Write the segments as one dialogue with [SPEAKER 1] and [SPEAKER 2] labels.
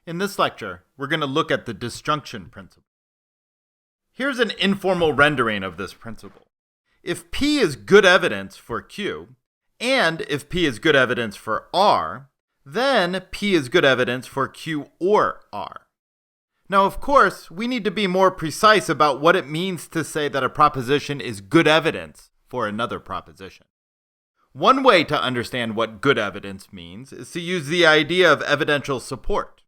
[SPEAKER 1] In this lecture, we're going to look at the disjunction principle. Here's an informal rendering of this principle. If P is good evidence for Q, and if P is good evidence for R, then P is good evidence for Q or R. Now, of course, we need to be more precise about what it means to say that a proposition is good evidence for another proposition. One way to understand what good evidence means is to use the idea of evidential support.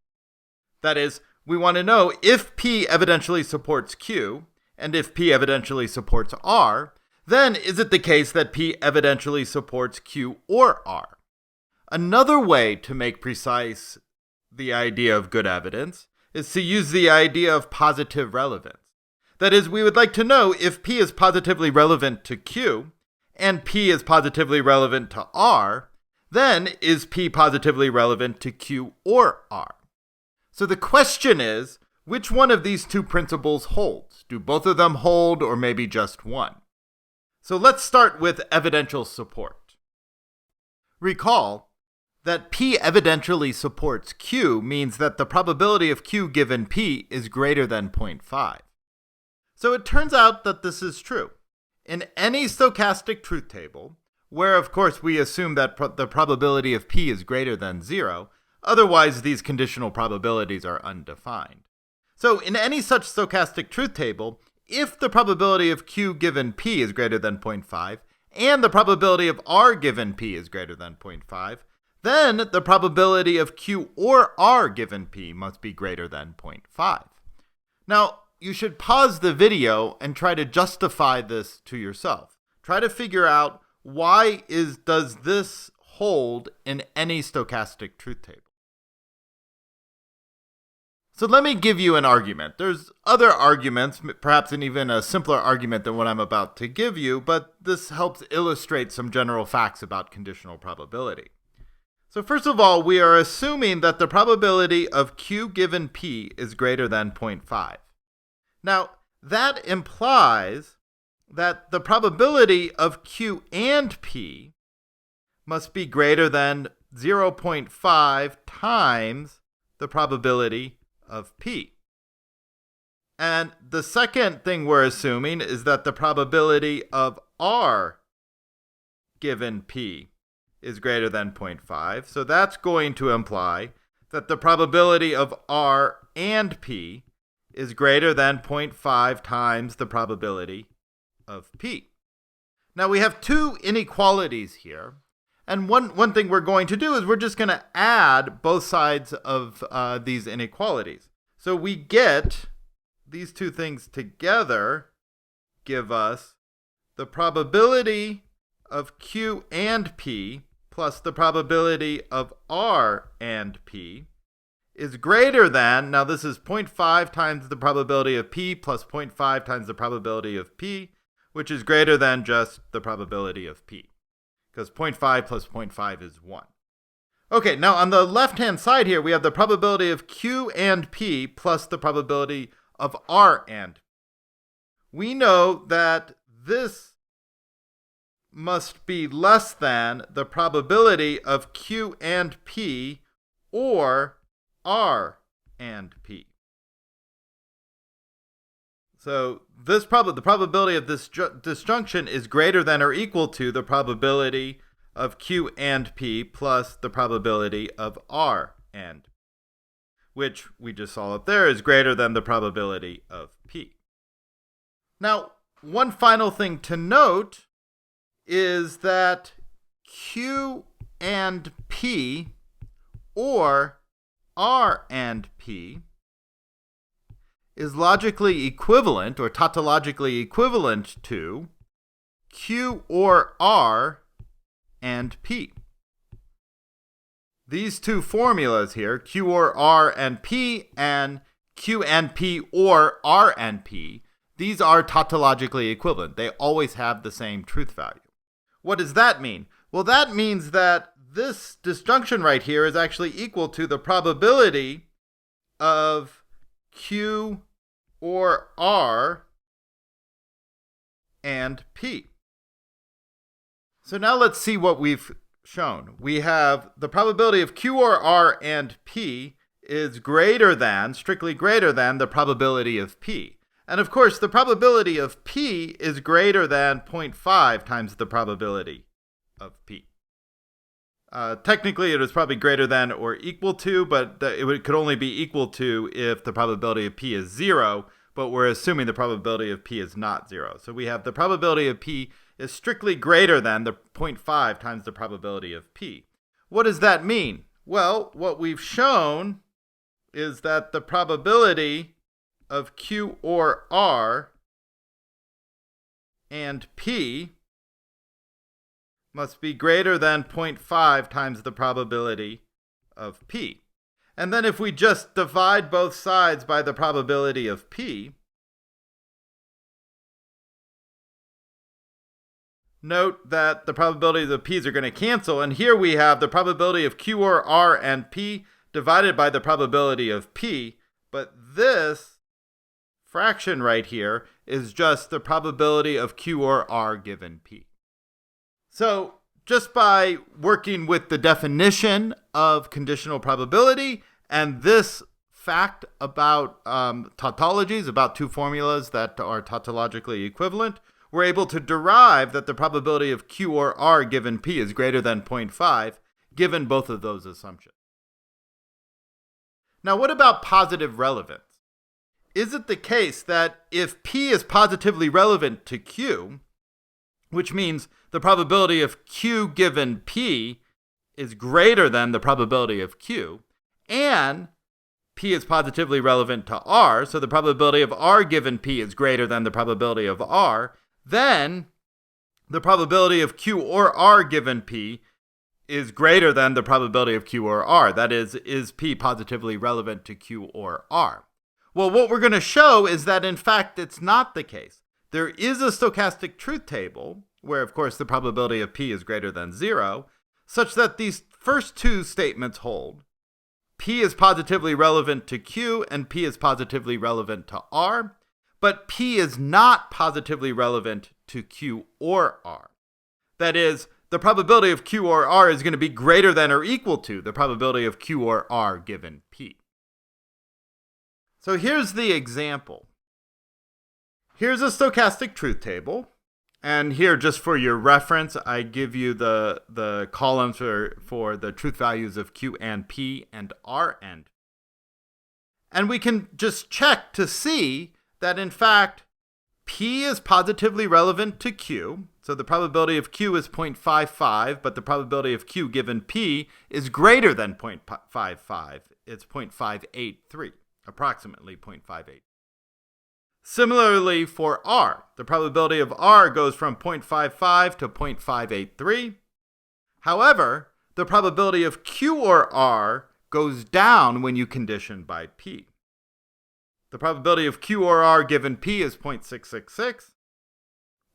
[SPEAKER 1] That is, we want to know if P evidentially supports Q, and if P evidentially supports R, then is it the case that P evidentially supports Q or R? Another way to make precise the idea of good evidence is to use the idea of positive relevance. That is, we would like to know if P is positively relevant to Q, and P is positively relevant to R, then is P positively relevant to Q or R? So the question is, which one of these two principles holds? Do both of them hold, or maybe just one? So let's start with evidential support. Recall that P evidentially supports Q means that the probability of Q given P is greater than 0.5. So it turns out that this is true. In any stochastic truth table, where of course we assume that the probability of P is greater than 0, otherwise these conditional probabilities are undefined. So in any such stochastic truth table, if the probability of Q given P is greater than 0.5, and the probability of R given P is greater than 0.5, then the probability of Q or R given P must be greater than 0.5. Now, you should pause the video and try to justify this to yourself. Try to figure out why does this hold in any stochastic truth table. So let me give you an argument. There's other arguments, perhaps an even a simpler argument than what I'm about to give you, but this helps illustrate some general facts about conditional probability. So first of all, we are assuming that the probability of Q given P is greater than 0.5. Now, that implies that the probability of Q and P must be greater than 0.5 times the probability of P. And the second thing we're assuming is that the probability of R given P is greater than 0.5. So that's going to imply that the probability of R and P is greater than 0.5 times the probability of P. Now we have two inequalities here. And one thing we're going to do is we're just going to add both sides of these inequalities. So we get these two things together give us the probability of Q and P plus the probability of R and P is greater than, now this is 0.5 times the probability of P plus 0.5 times the probability of P, which is greater than just the probability of P. Because 0.5 plus 0.5 is 1. Okay, now on the left-hand side here, we have the probability of Q and P plus the probability of R and P. We know that this must be less than the probability of Q and P or R and P. So the probability of this disjunction is greater than or equal to the probability of Q and P plus the probability of R and P, which we just saw up there is greater than the probability of P. Now, one final thing to note is that Q and P or R and P is logically equivalent or tautologically equivalent to Q or R and P. These two formulas here, Q or R and P and Q and P or R and P, these are tautologically equivalent. They always have the same truth value. What does that mean? Well, that means that this disjunction right here is actually equal to the probability of Q or R and P. So now let's see what we've shown. We have the probability of Q or R and P is greater than, strictly greater than, the probability of P. And of course, the probability of P is greater than 0.5 times the probability of P. Technically, it is probably greater than or equal to, but it could only be equal to if the probability of P is 0, but we're assuming the probability of P is not 0. So we have the probability of P is strictly greater than the 0.5 times the probability of P. What does that mean? Well, what we've shown is that the probability of Q or R and P must be greater than 0.5 times the probability of P. And then if we just divide both sides by the probability of P, note that the probabilities of P's are going to cancel, and here we have the probability of Q or R and P divided by the probability of P, but this fraction right here is just the probability of Q or R given P. So just by working with the definition of conditional probability and this fact about tautologies, about two formulas that are tautologically equivalent, we're able to derive that the probability of Q or R given P is greater than 0.5, given both of those assumptions. Now, what about positive relevance? Is it the case that if P is positively relevant to Q, which means the probability of Q given P is greater than the probability of Q, and P is positively relevant to R, so the probability of R given P is greater than the probability of R, then the probability of Q or R given P is greater than the probability of Q or R. That is P positively relevant to Q or R? Well, what we're going to show is that, in fact, it's not the case. There is a stochastic truth table, where, of course, the probability of P is greater than 0, such that these first two statements hold. P is positively relevant to Q, and P is positively relevant to R, but P is not positively relevant to Q or R. That is, the probability of Q or R is going to be greater than or equal to the probability of Q or R given P. So here's the example. Here's a stochastic truth table. And here, just for your reference, I give you the columns for the truth values of Q and P and R and P. And we can just check to see that, in fact, P is positively relevant to Q. So the probability of Q is 0.55, but the probability of Q given P is greater than 0.55. It's 0.583, approximately 0.58. Similarly for R, the probability of R goes from 0.55 to 0.583. However, the probability of Q or R goes down when you condition by P. The probability of Q or R given P is 0.666,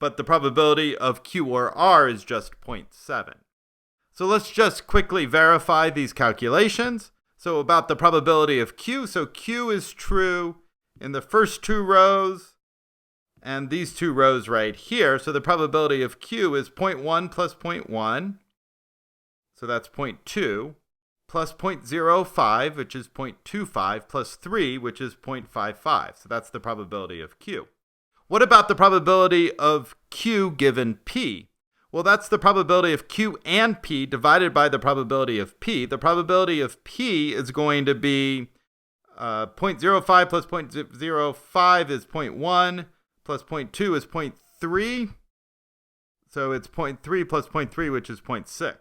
[SPEAKER 1] but the probability of Q or R is just 0.7. So let's just quickly verify these calculations. So about the probability of Q, so Q is true in the first two rows and these two rows right here. So the probability of Q is 0.1 plus 0.1, so that's 0.2, plus 0.05, which is 0.25, plus 3, which is 0.55. So that's the probability of Q. What about the probability of Q given P? Well, that's the probability of Q and P divided by the probability of P. The probability of P is going to be 0.05 plus 0.05 is 0.1, plus 0.2 is 0.3. So it's 0.3 plus 0.3, which is 0.6.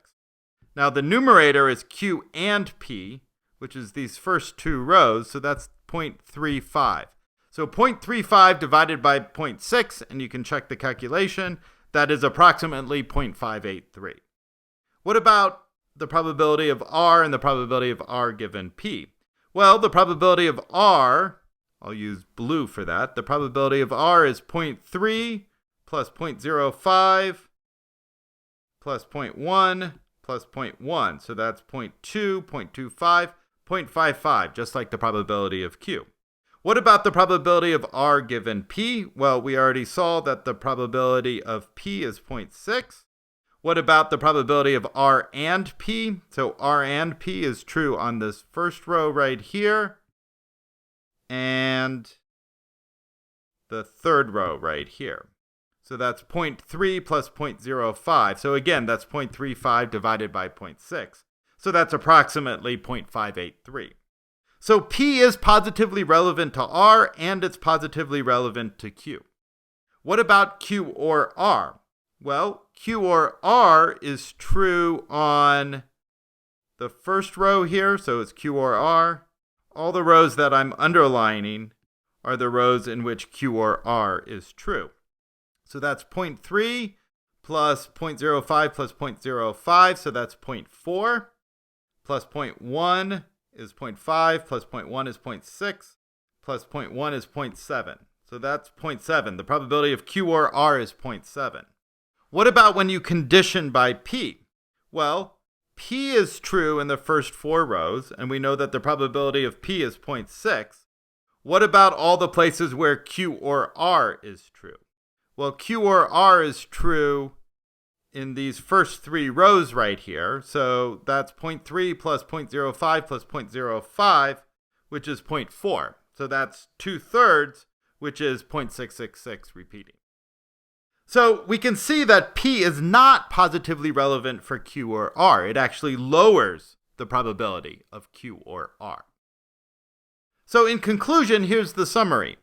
[SPEAKER 1] Now the numerator is Q and P, which is these first two rows, so that's 0.35. So 0.35 divided by 0.6, and you can check the calculation, that is approximately 0.583. What about the probability of R and the probability of R given P? Well, the probability of R, I'll use blue for that, the probability of R is 0.3 plus 0.05 plus 0.1 plus 0.1. So that's 0.2, 0.25, 0.55, just like the probability of Q. What about the probability of R given P? Well, we already saw that the probability of P is 0.6. What about the probability of R and P? So R and P is true on this first row right here, and the third row right here. So that's 0.3 plus 0.05. So again, that's 0.35 divided by 0.6. So that's approximately 0.583. So P is positively relevant to R, and it's positively relevant to Q. What about Q or R? Well, Q or R is true on the first row here, so it's Q or R. All the rows that I'm underlining are the rows in which Q or R is true. So that's 0.3 plus 0.05 plus 0.05, so that's 0.4, plus 0.1 is 0.5, plus 0.1 is 0.6, plus 0.1 is 0.7. So that's 0.7. The probability of Q or R is 0.7. What about when you condition by P? Well, P is true in the first 4 rows, and we know that the probability of P is 0.6. What about all the places where Q or R is true? Well, Q or R is true in these first 3 rows right here. So that's 0.3 plus 0.05 plus 0.05, which is 0.4. So that's 2/3, which is 0.666 repeating. So we can see that P is not positively relevant for Q or R. It actually lowers the probability of Q or R. So in conclusion, here's the summary.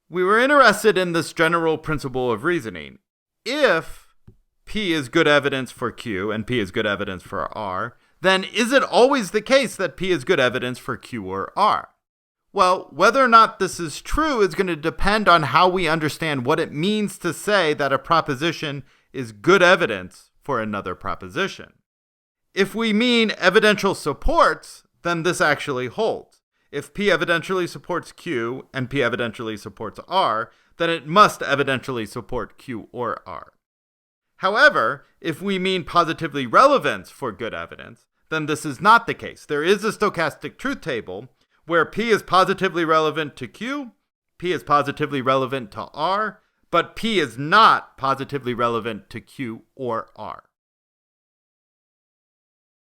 [SPEAKER 1] We were interested in this general principle of reasoning. If P is good evidence for Q and P is good evidence for R, then is it always the case that P is good evidence for Q or R? Well, whether or not this is true is going to depend on how we understand what it means to say that a proposition is good evidence for another proposition. If we mean evidential supports, then this actually holds. If P evidentially supports Q and P evidentially supports R, then it must evidentially support Q or R. However, if we mean positively relevance for good evidence, then this is not the case. There is a stochastic truth table where P is positively relevant to Q, P is positively relevant to R, but P is not positively relevant to Q or R.